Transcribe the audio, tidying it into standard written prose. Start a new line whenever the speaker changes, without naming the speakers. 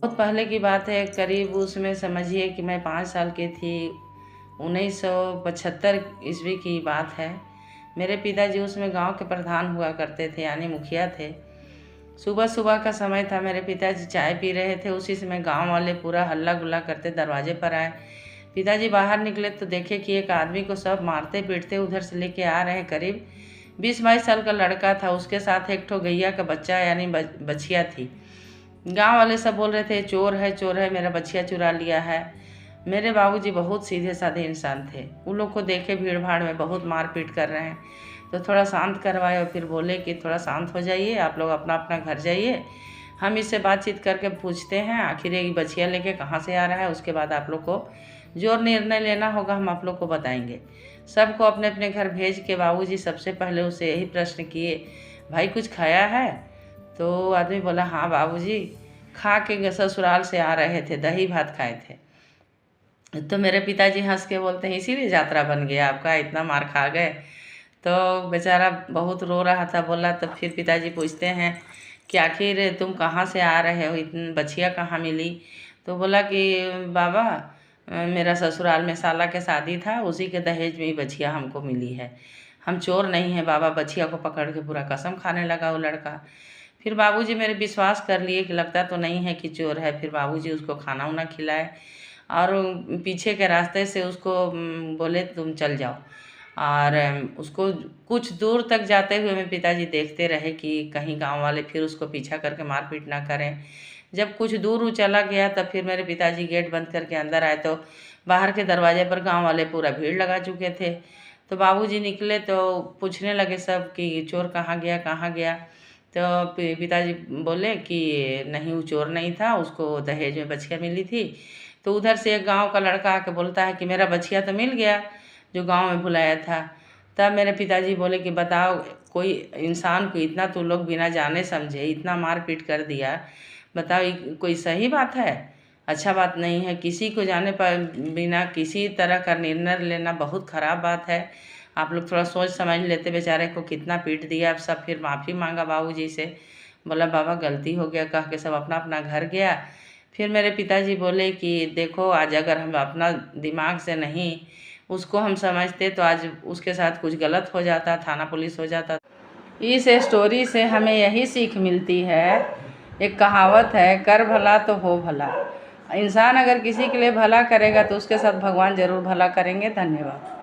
बहुत पहले की बात है, करीब उसमें समझिए कि मैं 5 साल की थी। 1975 ईस्वी की बात है। मेरे पिताजी उसमें गांव के प्रधान हुआ करते थे, यानी मुखिया थे। सुबह सुबह का समय था, मेरे पिताजी चाय पी रहे थे। उसी समय गांव वाले पूरा हल्ला गुल्ला करते दरवाजे पर आए। पिताजी बाहर निकले तो देखे कि एक आदमी को सब मारते पीटते उधर से लेके आ रहे हैं। करीब 20-22 साल का लड़का था, उसके साथ एक ठो गैया का बच्चा यानी बछिया थी। गांव वाले सब बोल रहे थे चोर है, मेरा बच्चिया चुरा लिया है। मेरे बाबूजी बहुत सीधे साधे इंसान थे। उन लोग को देखे भीड़ भाड़ में बहुत मारपीट कर रहे हैं तो थोड़ा शांत करवाए और फिर बोले कि थोड़ा शांत हो जाइए, आप लोग अपना अपना घर जाइए, हम इससे बातचीत करके पूछते हैं आखिर ये बच्चिया लेके कहाँ से आ रहा है, उसके बाद आप लोग को जो निर्णय लेना होगा हम आप लोग को बताएंगे। सबको अपने अपने घर भेज के बाबूजी सबसे पहले उसे यही प्रश्न किए, भाई कुछ खाया है? तो आदमी बोला, हाँ बाबूजी, खा के ससुराल से आ रहे थे, दही भात खाए थे। तो मेरे पिताजी हंस के बोलते हैं, इसीलिए यात्रा बन गया आपका, इतना मार खा गए? तो बेचारा बहुत रो रहा था। बोला तो फिर पिताजी पूछते हैं कि आखिर तुम कहाँ से आ रहे हो, इतनी बछिया कहाँ मिली? तो बोला कि बाबा, मेरा ससुराल में साला के शादी था, उसी के दहेज में ही बछिया हमको मिली है। हम चोर नहीं हैं बाबा। बछिया को पकड़ के पूरा कसम खाने लगा वो लड़का। फिर बाबूजी मेरे विश्वास कर लिए कि लगता तो नहीं है कि चोर है। फिर बाबूजी उसको खाना उना खिलाए और पीछे के रास्ते से उसको बोले तुम चल जाओ। और उसको कुछ दूर तक जाते हुए मेरे पिताजी देखते रहे कि कहीं गांव वाले फिर उसको पीछा करके मारपीट ना करें। जब कुछ दूर वो चला गया तब फिर मेरे पिताजी गेट बंद करके अंदर आए तो बाहर के दरवाजे पर गांव वाले पूरा भीड़ लगा चुके थे। तो बाबूजी निकले तो पूछने लगे सब कि चोर कहाँ गया कहाँ गया? तो पिताजी बोले कि नहीं, वो चोर नहीं था, उसको दहेज में बछिया मिली थी। तो उधर से एक गांव का लड़का आके बोलता है कि मेरा बछिया तो मिल गया जो गांव में भुलाया था। तब मेरे पिताजी बोले कि बताओ, कोई इंसान को इतना तो लोग बिना जाने समझे इतना मारपीट कर दिया, बताओ ये कोई सही बात है? अच्छा बात नहीं है। किसी को जाने पर बिना किसी तरह का निर्णय लेना बहुत ख़राब बात है। आप लोग थोड़ा सोच समझ लेते, बेचारे को कितना पीट दिया। अब सब फिर माफ़ी मांगा बाबूजी से। बोला बाबा गलती हो गया, कह के सब अपना अपना घर गया। फिर मेरे पिताजी बोले कि देखो, आज अगर हम अपना दिमाग से नहीं उसको हम समझते तो आज उसके साथ कुछ गलत हो जाता, थाना पुलिस हो जाता। इस स्टोरी से हमें यही सीख मिलती है, एक कहावत है, कर भला तो हो भला। इंसान अगर किसी के लिए भला करेगा तो उसके साथ भगवान ज़रूर भला करेंगे। धन्यवाद।